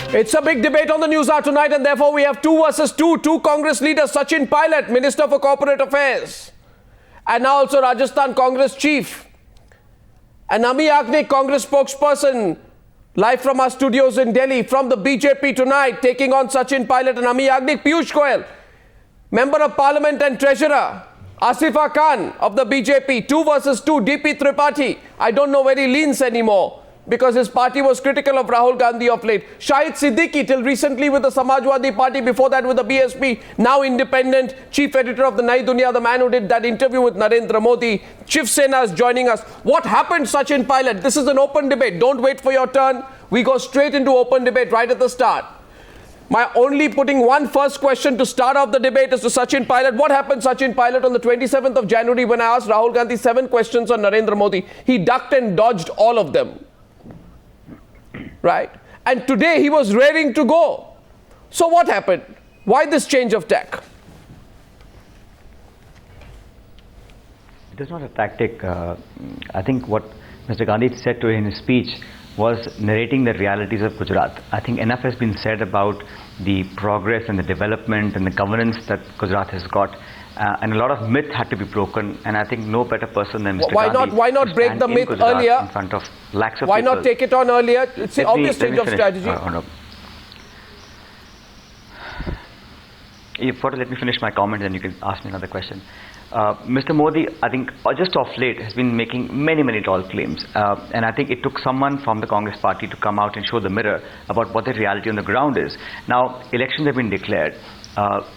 It's a big debate on the Newshour tonight, and therefore we have 2 versus 2. Two Congress leaders, Sachin Pilot, Minister for Corporate Affairs, and now also Rajasthan Congress Chief, and Amee Yagnik, Congress spokesperson, live from our studios in Delhi, from the BJP tonight, taking on Sachin Pilot and Amee Yagnik. Piyush Goyal, Member of Parliament and Treasurer, Asifa Khan of the BJP, 2 versus 2. P Tripathi, I don't know where he leans anymore, because his party was critical of Rahul Gandhi of late. Shahid Siddiqui, till recently with the Samajwadi Party, before that with the BSP, now independent, chief editor of the Duniya, the man who did that interview with Narendra Modi. Shiv Sena is joining us. What happened, Sachin Pilot? This is an open debate. Don't wait for your turn. We go straight into open debate right at the start. My only putting one first question to start off the debate is to Sachin Pilot. What happened, Sachin Pilot, on the 27th of January when I asked Rahul Gandhi 7 questions on Narendra Modi? He ducked and dodged all of them. Right? And today he was raring to go. So what happened? Why this change of tack? It is not a tactic. I think what Mr. Gandhi said to in his speech was narrating the realities of Gujarat. I think enough has been said about the progress and the development and the governance that Gujarat has got. And a lot of myth had to be broken, and I think no better person than Mr. Gandhi. Why not break the myth Gujarat earlier? In front of lakhs of why people. not take it on earlier? It's the obvious change of strategy. Let me finish my comment, and you can ask me another question. Mr. Modi, I think, just off late, has been making many tall claims. And I think it took someone from the Congress party to come out and show the mirror about what the reality on the ground is. Now, elections have been declared.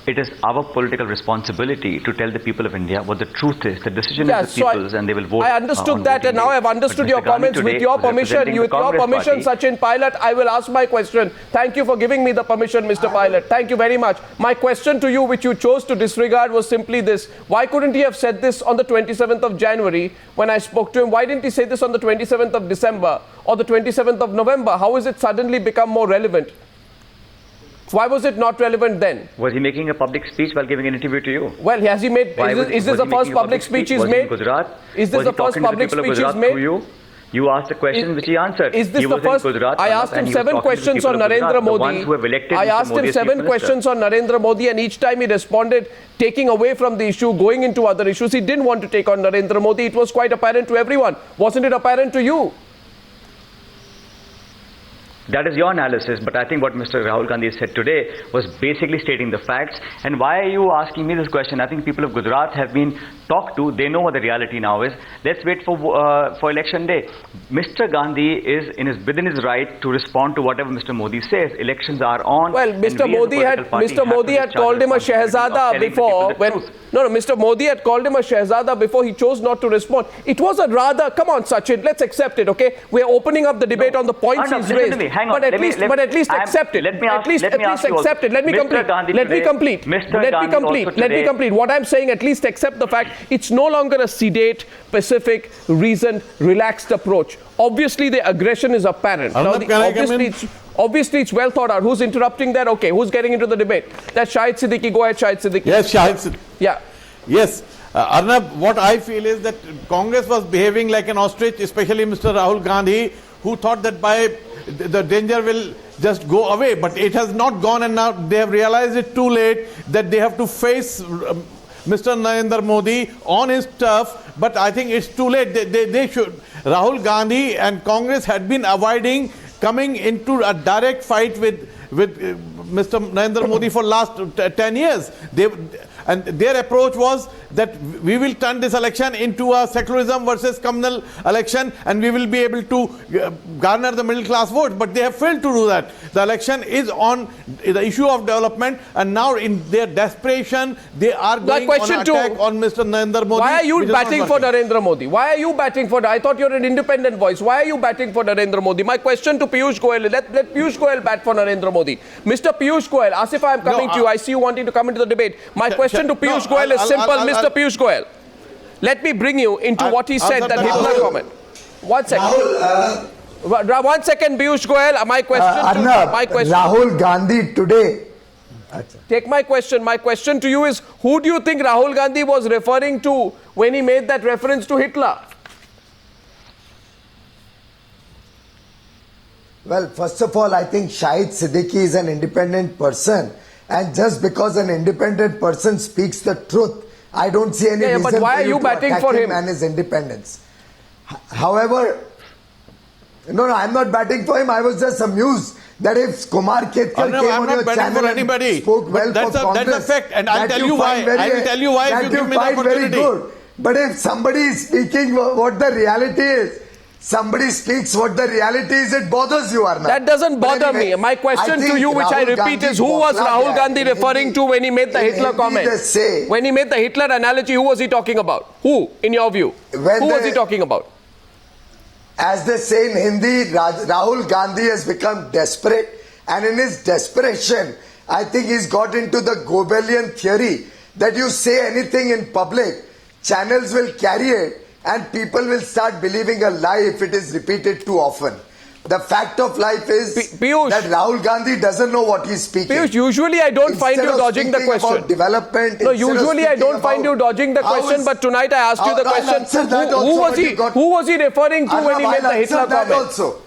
It is our political responsibility to tell the people of India what the truth is. The decision is the people's, and they will vote. I understood that, and now I've understood your comments. With your permission, Sachin Pilot, I will ask my question. Thank you for giving me the permission, Mr. Pilot. Thank you very much. My question to you, which you chose to disregard, was simply this. Why couldn't he have said this on the 27th of January when I spoke to him? Why didn't he say this on the 27th of December or the 27th of November? How has it suddenly become more relevant? Why was it not relevant then? Was he making a public speech while giving an interview to you? Well, has he made? Is this the first public speech he's made? Gujarat? Is this the first public speech he's made? You asked a question which he answered. Is this the first? I asked him 7 questions on Narendra Modi. I asked him 7 questions on Narendra Modi, and each time he responded taking away from the issue, going into other issues. He didn't want to take on Narendra Modi. It was quite apparent to everyone. Wasn't it apparent to you? That is your analysis, but I think what Mr. Rahul Gandhi said today was basically stating the facts. And why are you asking me this question? I think people of Gujarat have been talked to. They know what the reality now is. Let's wait for election day. Mr. Gandhi is within his right to respond to whatever Mr. Modi says. Elections are on. Well, Mr. Modi had called him a Shahzada before. Mr. Modi had called him a Shahzada before. He chose not to respond. It was a rather, come on, Sachin, let's accept it, okay? We're opening up the debate on the points he's raised. But at least accept it. At least accept it. Let me complete. What I'm saying, at least accept the fact it's no longer a sedate, pacific, reasoned, relaxed approach. Obviously, the aggression is apparent. Obviously, it's well thought out. Who's interrupting that? Okay, who's getting into the debate? That's Shahid Siddiqui. Go ahead, Shahid Siddiqui. Yes, Shahid Siddiqui. Yeah. Yes. Arnab, what I feel is that Congress was behaving like an ostrich, especially Mr. Rahul Gandhi, who thought that by the danger will just go away. But it has not gone, and now they have realized it too late that they have to face Mr. Narendra Modi on his turf. But I think it's too late. They should. Rahul Gandhi and Congress had been avoiding coming into a direct fight with Mr. Narendra Modi for last 10 years. And their approach was that we will turn this election into a secularism versus communal election, and we will be able to garner the middle class vote. But they have failed to do that. The election is on the issue of development, and now in their desperation, they are going on an attack on Mr. Narendra Modi. Why are you batting for Narendra Modi? Why are you batting for? I thought you're an independent voice. Why are you batting for Narendra Modi? My question to Piyush Goyal, let Piyush Goyal bat for Narendra Modi. Mr. Piyush Goyal, Asifa, I'm coming to you. I see you wanting to come into the debate. My question to Piyush Goyal is simple, Mr. Piyush Goyal. Let me bring you into what he said, that Hitler comment. 1 second. 1 second, Piyush Goyal. My question Rahul Gandhi today. Take my question. My question to you is, who do you think Rahul Gandhi was referring to when he made that reference to Hitler? Well, first of all, I think Shahid Siddiqui is an independent person. And just because an independent person speaks the truth, I don't see any reason but why for are you to batting attack for him and his independence. However, no, I'm not batting for him. I was just amused that if Kumar Ketkar came on your channel and spoke well for Congress, that's a fact, and I'll tell you why. I will tell you why if you give me the opportunity. Very good. But if somebody is speaking what the reality is, somebody speaks what the reality is, it bothers you, Arnab. That doesn't bother me. My question to you, which I repeat, is who was Rahul Gandhi referring to when he made the Hitler comment? When he made the Hitler analogy, who was he talking about? Who, in your view? Who was he talking about? As they say in Hindi, Rahul Gandhi has become desperate, and in his desperation, I think he's got into the Goyalian theory that you say anything in public, channels will carry it, and people will start believing a lie if it is repeated too often. The fact of life is Piyush, that Rahul Gandhi doesn't know what he's speaking. Piyush, usually I don't find you dodging the question. About development, no, usually I don't find you dodging the question, but tonight I asked you the question. Who was he referring to when he made the Hitler comment? Also.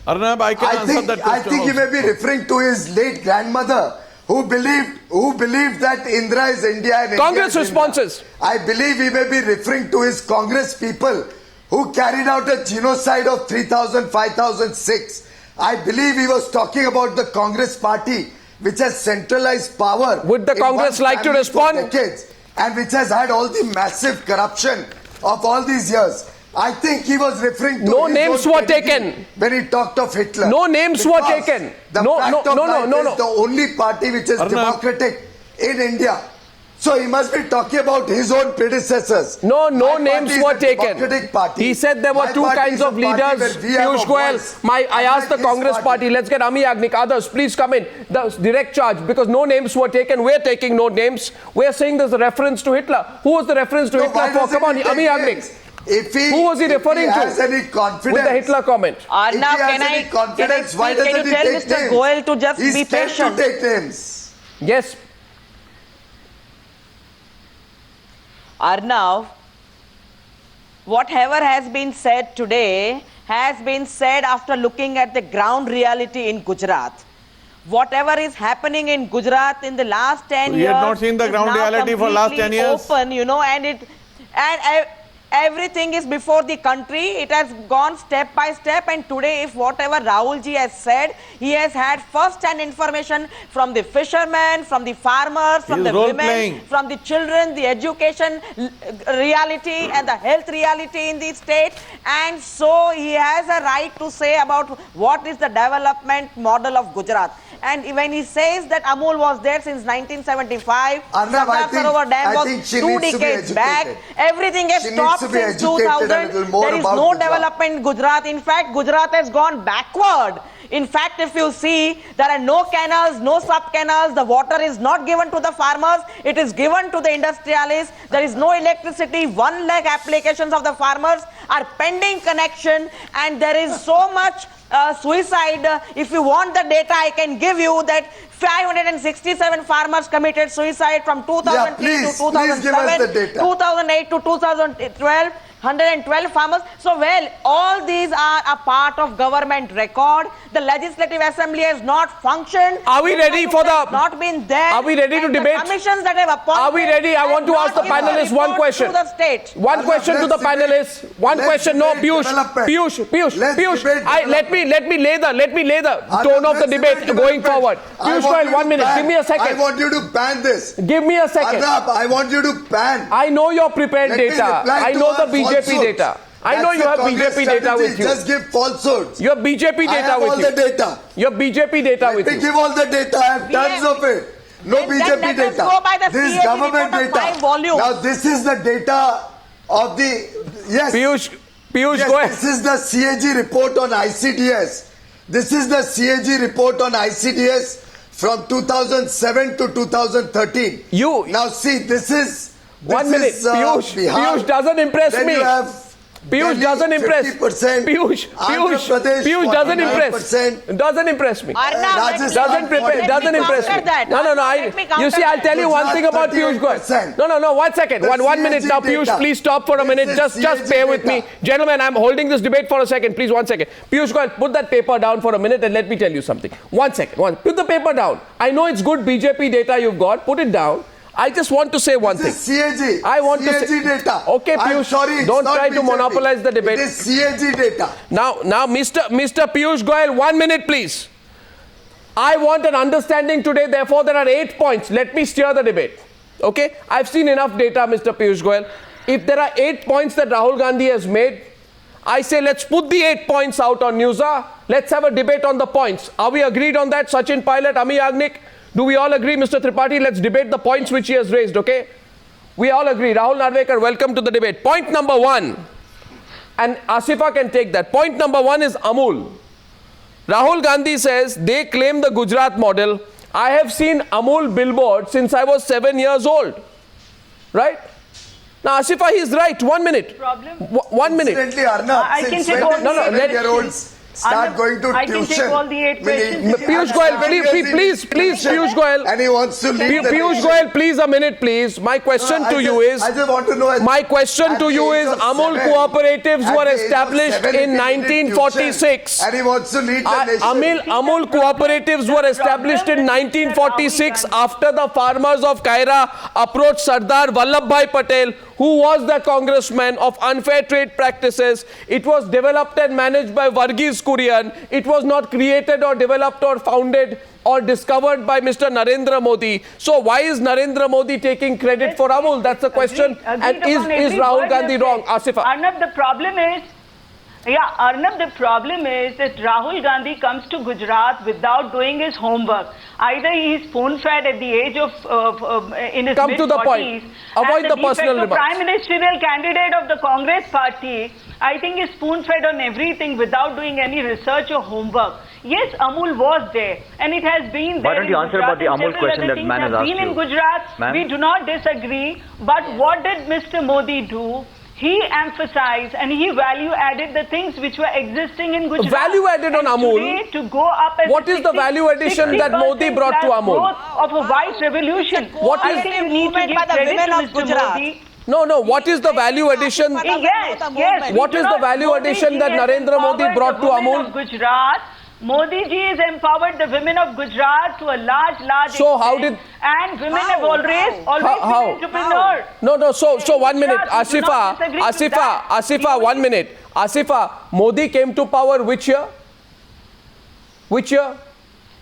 Arnab, I can answer that question. I think he may be referring to his late grandmother, who believed that Indra is India and Congress India is responses. Indra. I believe he may be referring to his Congress people who carried out a genocide of 3000, 5006. I believe he was talking about the Congress party, which has centralized power. Would the Congress like to respond? Decades, and which has had all the massive corruption of all these years. I think he was referring to no names were taken when he talked of Hitler. No names were taken. The the only party which is democratic in India. So he must be talking about his own predecessors. No names were taken. He said there were two kinds of leaders. Piyush Goyal, I asked the Congress party, let's get Amee Yagnik, others, please come in. The direct charge, because no names were taken. We're taking no names. We're saying there's a reference to Hitler. Who was the reference to Hitler for? Come on, Amee Yagnik. Who was he referring to with the Hitler comment? Arnab, can you tell Mr. Goyal to just be patient? To take names. Yes. Arnab, whatever has been said today has been said after looking at the ground reality in Gujarat. Whatever is happening in Gujarat in the last 10 years, we have not seen the ground reality for last 10 years. Open, and everything is before the country. It has gone step by step, and today if whatever Rahul ji has said, he has had first-hand information from the fishermen, from the farmers, from the women, from the children, the education reality and the health reality in the state, and so he has a right to say about what is the development model of Gujarat. And when he says that Amul was there since 1975, Arnab, Sarovar Dam was 2 decades back, everything has stopped since 2000. There is no development in Gujarat. In fact, Gujarat has gone backward. In fact, if you see, there are no canals, no sub-canals. The water is not given to the farmers. It is given to the industrialists. There is no electricity. 1 lakh applications of the farmers are pending connection. And there is so much suicide. If you want the data, I can give you that 567 farmers committed suicide from 2003 to 2007, 2008 to 2012. 112 farmers. So, well, all these are a part of government record. The Legislative Assembly has not functioned. Are we ready for the... not been there. Are we ready to debate? Commissions that have appointed. Are we ready? I want to ask the panelists one question. One question to the panelists. One question. No, Piyush. Let me lay the tone of the debate going forward. Piyush, 1 minute. Give me a second. I want you to ban this. Give me a second. Arnab, I want you to ban. I know your prepared data. I know the BJP data. I know you have BJP data with you. Just give falsehoods. You have BJP data with you. I have all the data. You have BJP data with you. Let me give all the data. I have tons of it. No BJP data. This is government data. Now this is the data of the... Yes. Piyush, go ahead. This is the CAG report on ICDS. This is the CAG report on ICDS from 2007 to 2013. Now see, this is... 1 minute. Piyush doesn't impress me. Piyush doesn't impress. 50%. Piyush doesn't impress. Doesn't impress me. Doesn't impress me. No. You see, I'll tell you one thing about Piyush Goyal. No. 1 second. One minute now, Piyush. Please stop for a minute. Just bear with me, gentlemen. I'm holding this debate for a second. Please, 1 second. Piyush Goyal, put that paper down for a minute and let me tell you something. 1 second. Put the paper down. I know it's good BJP data you've got. Put it down. I just want to say one thing. CAG. I want CAG to say data. Okay, Piyush. Sorry, don't try to monopolize the debate. It is CAG data. Now, Mr. Piyush Goyal, 1 minute, please. I want an understanding today. Therefore, there are 8 points. Let me steer the debate. Okay? I've seen enough data, Mr. Piyush Goyal. If there are 8 points that Rahul Gandhi has made, I say let's put the 8 points out on Newshour. Let's have a debate on the points. Are we agreed on that? Sachin Pilot, Amee Yagnik? Do we all agree, Mr. Tripathi? Let's debate the points which he has raised, okay? We all agree. Rahul Narvekar, welcome to the debate. Point number 1, and Asifa can take that. Point number 1 is Amul. Rahul Gandhi says they claim the Gujarat model. I have seen Amul billboard since I was 7 years old. Right? Now, Asifa, he's right. 1 minute. Problem? 1 minute. Incidentally, Arnab, I can since take all the 7-year-olds start going to I tuition. can take all the 8 questions. Piyush Goyal, please, Piyush Goyal. And he wants to leave Piyush Goyal, please, a minute, please. My question to you is, I just want to know. my question to you is, Amul cooperatives were established in 1946. And he wants to lead the nation. Amul cooperatives were established in 1946 after the farmers of Kaira approached Sardar Vallabhbhai Patel, who was the congressman, of unfair trade practices. It was developed and managed by Varghese Kurian. It was not created or developed or founded or discovered by Mr. Narendra Modi. So why is Narendra Modi taking credit for Amul? That's the question. And is Rahul Gandhi wrong? Asifa. Arnab, the problem is, the problem is that Rahul Gandhi comes to Gujarat without doing his homework. Either he is spoon-fed at the age of, in his Come to the mid-40s. point. Avoid the personal remarks. Prime Ministerial candidate of the Congress party, I think is spoon-fed on everything without doing any research or homework. Yes, Amul was there, and it has been there. Why don't you answer about the Amul question that man has asked you? In Gujarat, we do not disagree, but what did Mr. Modi do? He emphasized and he value-added the things which were existing in Gujarat. Value-added on Amul? To go up as what is the value addition that Modi brought to Amul? Of a white revolution. What is the movement by the women of Gujarat? No. What is the value addition? Yes. What is the value addition that Narendra Modi brought to Amul? Gujarat. Modi ji has empowered the women of Gujarat to a large so extent. How did... And women have always been entrepreneurs. No. So 1 minute. Asifa, 1 minute. Asifa, Modi came to power which year?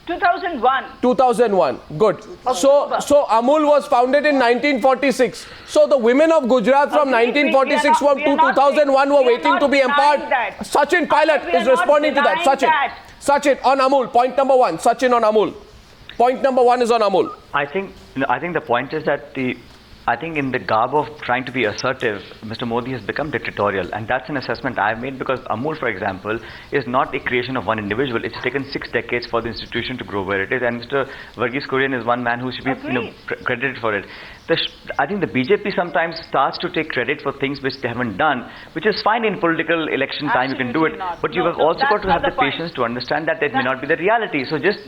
2001. 2001. Good. So Amul was founded in 1946. So the women of Gujarat from 1946 to 2001 were waiting to be empowered. Sachin Pilot is responding to that. Sachin on Amul. Point number 1. Sachin on Amul. Point number 1 is on Amul. I think the point is that I think in the garb of trying to be assertive, Mr. Modi has become dictatorial, and that's an assessment I've made because Amul, for example, is not a creation of one individual. It's taken 6 decades for the institution to grow where it is, and Mr. Varghese Kurian is one man who should be credited for it. I think the BJP sometimes starts to take credit for things which they haven't done, which is fine in political election time. You can do it, but you have also got to have the patience to understand that may not be the reality. So just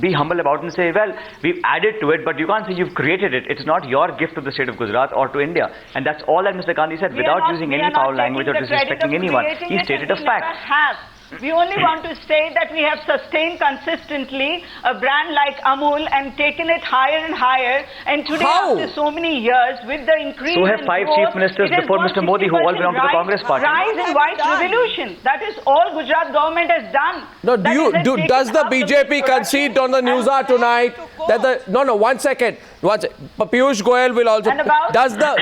be humble about it and say, well, we've added to it, but you can't say you've created it. It's not your gift to the state of Gujarat or to India. And that's all that Mr. Gandhi said without using any foul language or disrespecting anyone. He stated a fact. We only want to say that we have sustained consistently a brand like Amul and taken it higher and higher. And today, after so many years, with the increase so have 5 chief ministers before Mr. Modi who all belong to the Congress party. Rise in white revolution. That is all Gujarat government has done. No, does the BJP concede on the Newshour tonight that no, 1 second. Piyush Goyal will also. Does the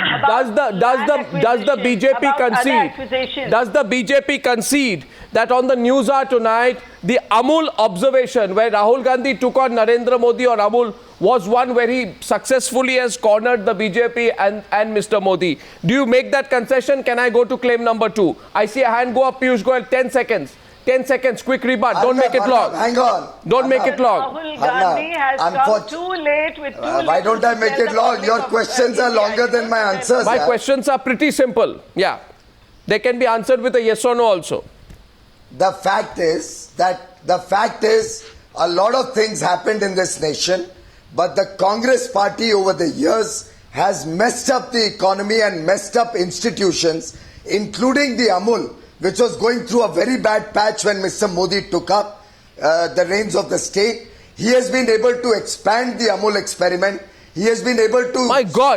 BJP concede? Does the BJP concede that on the Newshour tonight, the Amul observation where Rahul Gandhi took on Narendra Modi or Amul was one where he successfully has cornered the BJP and Mr. Modi? Do you make that concession? Can I go to claim number 2? I see a hand go up, Piyush Goyal. 10 seconds. 10 seconds, quick rebut. Don't make it long. Hang on. Don't make it long. Rahul Gandhi has come too late with why don't I make it long? Your questions are longer than my answers. My questions are pretty simple. Yeah. They can be answered with a yes or no also. The fact is a lot of things happened in this nation, but the Congress party over the years has messed up the economy and messed up institutions, including the Amul, which was going through a very bad patch when Mr. Modi took up the reins of the state. He has been able to expand the Amul experiment. He has been able to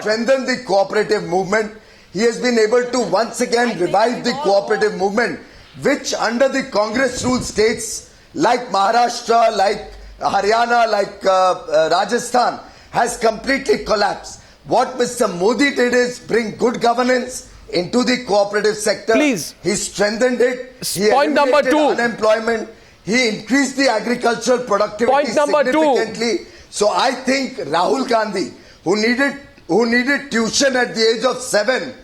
strengthen the cooperative movement. He has been able to once again revive the cooperative movement, which under the Congress ruled states like Maharashtra, like Haryana, like Rajasthan has completely collapsed. What Mr. Modi did is bring good governance into the cooperative sector. Please. He strengthened it. He Point number eliminated two. unemployment. He increased the agricultural productivity Point number significantly. So I think Rahul Gandhi, who needed tuition at the age of 7,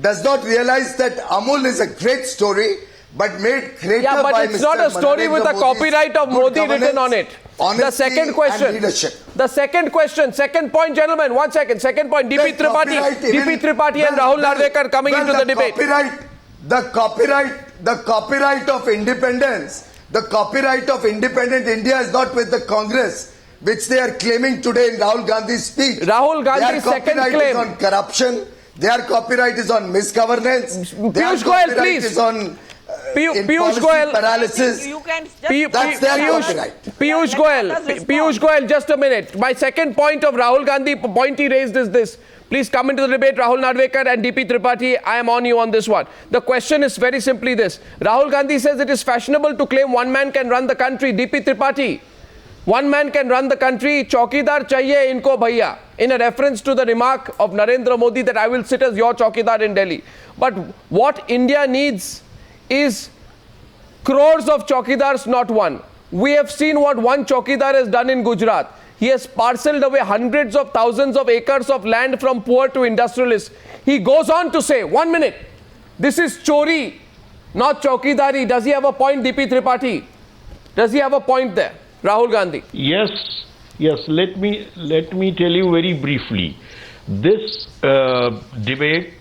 does not realize that Amul is a great story, but made greater by Mr. But it's not a story with a copyright of Modi written on it. The second question, second point, gentlemen, 1 second. Second point, DP Tripathi and Rahul Narvekar coming into the debate. The copyright of independence, the copyright of independent India is not with the Congress, which they are claiming today in Rahul Gandhi's speech. Rahul Gandhi's second claim. Their copyright is on corruption. Their copyright is on misgovernance. Piyush Goyal, please. Is on Piyush Goyal. Paralysis. That's their copyright. Piyush Goyal, just a minute. My second point of Rahul Gandhi, point he raised is this. Please come into the debate, Rahul Narvekar and DP Tripathi. I am on you on this one. The question is very simply this. Rahul Gandhi says it is fashionable to claim one man can run the country. DP Tripathi, one man can run the country. Chaukidar chahiye inko bhaiya. In a reference to the remark of Narendra Modi that I will sit as your chaukidar in Delhi. But what India needs is crores of chaukidars, not one. We have seen what one chaukidar has done in Gujarat. He has parceled away hundreds of thousands of acres of land from poor to industrialists. He goes on to say, 1 minute, this is chori, not chaukidari. Does he have a point, DP Tripathi? Does he have a point there? Rahul Gandhi. Yes. Let me tell you very briefly. This debate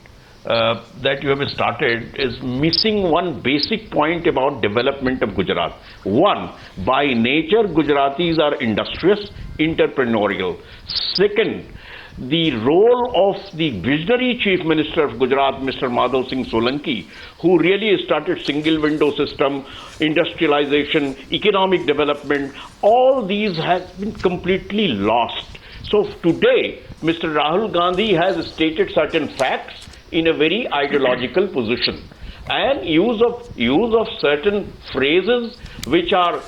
that you have started is missing one basic point about development of Gujarat. One, by nature, Gujaratis are industrious, entrepreneurial. Second, the role of the visionary Chief Minister of Gujarat, Mr. Madhav Singh Solanki, who really started single window system, industrialization, economic development, all these have been completely lost. So today, Mr. Rahul Gandhi has stated certain facts in a very ideological position, and use of certain phrases which are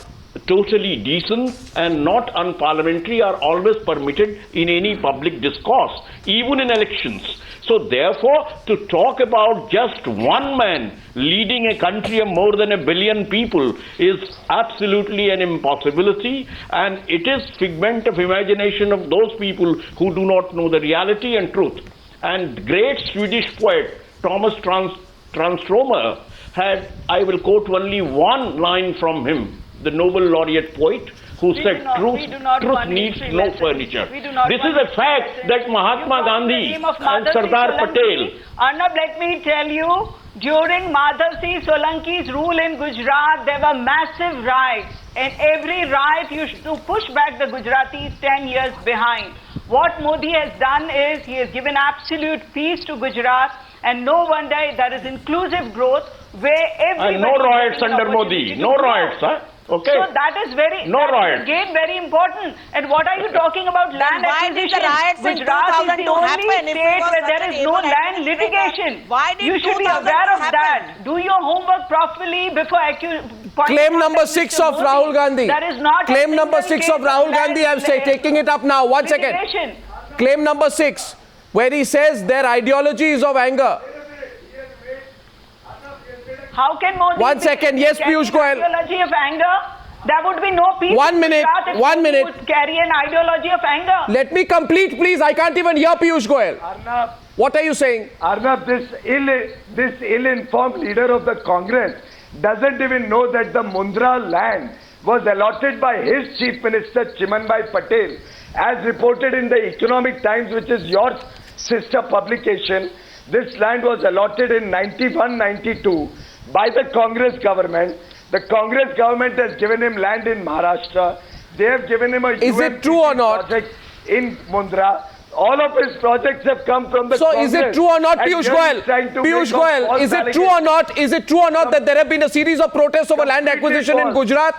totally decent and not unparliamentary are always permitted in any public discourse, even in elections. So therefore, to talk about just one man leading a country of more than 1 billion people is absolutely an impossibility, and it is figment of imagination of those people who do not know the reality and truth. And great Swedish poet Thomas Tranströmer had, I will quote only one line from him, the Nobel laureate poet, who said, truth needs no furniture. This is a fact that Mahatma Gandhi and Sardar Patel. Arnab, let me tell you, during Madhav Singh Solanki's rule in Gujarat, there were massive riots. And every riot used to push back the Gujaratis 10 years behind. What Modi has done is he has given absolute peace to Gujarat, and no wonder there is inclusive growth where everybody... And no riots under Modi. No riots, huh? Okay. So that is very, again, very important. And what are you talking about land acquisition? Gujarat is the only state where there is no land litigation. You should be aware of that. Do your homework properly before claim number 6 of Rahul Gandhi. That is not claim number 6 of Rahul Gandhi. I'm taking it up now. 1 second. Claim number 6, where he says their ideology is of anger. How can Modi 1 second, yes, Piyush Goyal. Ideology of anger? There would be no peace. 1 minute, 1 minute. Would carry an ideology of anger. Let me complete, please. I can't even hear Piyush Goyal. Arnab, what are you saying? Arnab, this ill-informed leader of the Congress doesn't even know that the Mundra land was allotted by his Chief Minister Chimanbhai Patel, as reported in the Economic Times, which is your sister publication. This land was allotted in 91-92 by the Congress government. The Congress government has given him land in Maharashtra. They have given him a project in Mundra. All of his projects have come from the Congress. So is it true or not, Piyush Goyal? Piyush Goyal, is it true or not? Is it true or not that there have been a series of protests over land acquisition in Gujarat?